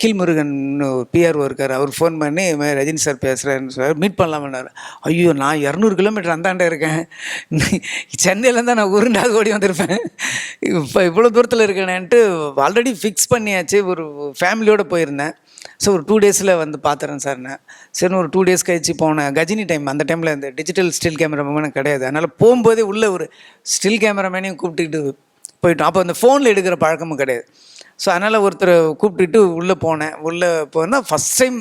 கீழ்முருகன் PRO இருக்கார். அவர் phone பண்ணி இது மாதிரி ரஜினி சார் பேசுகிறேன்னு சார் மீட் பண்ணலாமன்னாரு. ஐயோ நான் 200 கிலோமீட்டர் அந்தாண்ட இருக்கேன், சென்னையிலேருந்து நான் உருண்டாக ஓடி வந்திருப்பேன், இப்போ இவ்வளோ தூரத்தில் இருக்கேனேன்ட்டு ஆல்ரெடி ஃபிக்ஸ் பண்ணியாச்சு. ஒரு ஃபேமிலியோடு போயிருந்தேன். ஸோ ஒரு 2 டேஸில் வந்து பார்த்துறேன் சார்ண்ணே. சரின்னு ஒரு 2 டேஸ் கழிச்சு போனேன். கஜினி டைம் அந்த டைமில் இந்த டிஜிட்டல் ஸ்டில் கேமராமேனும் கிடையாது. அதனால் போகும்போதே உள்ளே ஒரு ஸ்டில் கேமராமேனையும் கூப்பிட்டுக்கிட்டு போயிட்டோம். அப்போ அந்த ஃபோனில் எடுக்கிற பழக்கமும் கிடையாது. ஸோ அதனால் ஒருத்தரை கூப்பிட்டுட்டு உள்ளே போனேன். உள்ளே போனால் ஃபஸ்ட் டைம்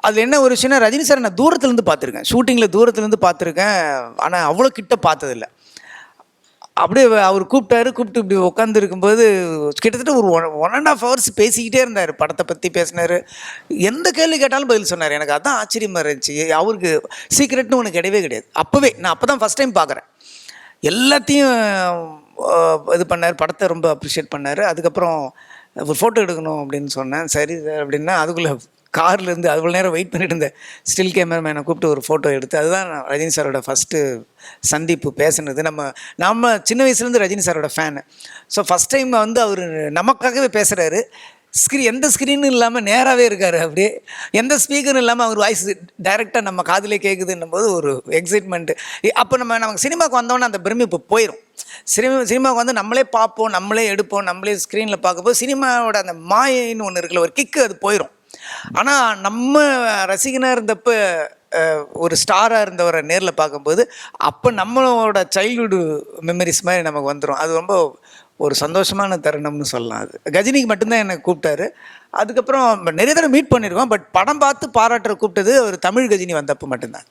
அதில் என்ன ஒரு விஷயம்னா, ரஜினி சார் நான் தூரத்துலேருந்து பார்த்துருக்கேன், ஷூட்டிங்கில் தூரத்துலேருந்து பார்த்துருக்கேன். ஆனால் அவ்வளோ கிட்ட பார்த்ததில்லை. அப்படியே அவர் கூப்பிட்டாரு. கூப்பிட்டு இப்படி உட்காந்துருக்கும்போது கிட்டத்தட்ட ஒரு 1.5 hours பேசிக்கிட்டே இருந்தார். படத்தை பற்றி பேசினார். எந்த கேள்வி கேட்டாலும் பதில் சொன்னார். எனக்கு அதான் ஆச்சரியமாக இருந்துச்சு. அவருக்கு சீக்ரெட்னு ஒன்று கிடையவே கிடையாது. அப்போவே நான் அப்போ தான் ஃபஸ்ட் டைம் பார்க்குறேன். எல்லாத்தையும் இது பண்ணார். படத்தை ரொம்ப அப்ரிஷியேட் பண்ணார். அதுக்கப்புறம் ஒரு ஃபோட்டோ எடுக்கணும் அப்படின்னு சொன்னேன். சரி சார் அப்படின்னா அதுக்குள்ளே கார்லேருந்து அவ்வளோ நேரம் வெயிட் பண்ணிட்டு இருந்தேன். ஸ்டில் கேமராமேனை கூப்பிட்டு ஒரு ஃபோட்டோ எடுத்து, அதுதான் ரஜினி சாரோட ஃபஸ்ட்டு சந்திப்பு பேசுனது. நம்ம சின்ன வயசுலேருந்து ரஜினி சாரோட ஃபேனு. ஸோ ஃபஸ்ட் டைம் வந்து அவர் நமக்காகவே பேசுகிறாரு. எந்த ஸ்க்ரீனும் இல்லாமல் நேராகவே இருக்கார். அப்படியே எந்த ஸ்பீக்கரும் இல்லாமல் அவர் வாய்ஸ் டைரெக்டாக நம்ம காதிலே கேட்குதுன்னும் போது ஒரு எக்ஸைட்மெண்ட்டு. அப்போ நமக்கு சினிமாவுக்கு வந்தோன்னே அந்த பிரமிப்பு போயிடும். சினிமாவுக்கு வந்து நம்மளே பார்ப்போம், நம்மளே எடுப்போம், நம்மளே ஸ்க்ரீனில் பார்க்கும்போது சினிமாவோட அந்த மாயின்னு ஒன்று இருக்குல்ல, ஒரு கிக்கு அது போயிடும். ஆனால் நம்ம ரசிகனாக இருந்தப்போ ஒரு ஸ்டாராக இருந்தவரை நேரில் பார்க்கும்போது அப்போ நம்மளோட சைல்டுஹுட் மெமரிஸ் மாதிரி நமக்கு வந்துடும். அது ரொம்ப ஒரு சந்தோஷமான தருணம்னு சொல்லலாம். அது கஜினிக்கு மட்டும்தான் என்னை கூப்பிட்டாரு. அதுக்கப்புறம் நிறைய தடவை மீட் பண்ணியிருக்கோம். பட் படம் பார்த்து பாராட்டுற கூப்பிட்டது ஒரு தமிழ் கஜினி வந்தப்போ மட்டும்தான்.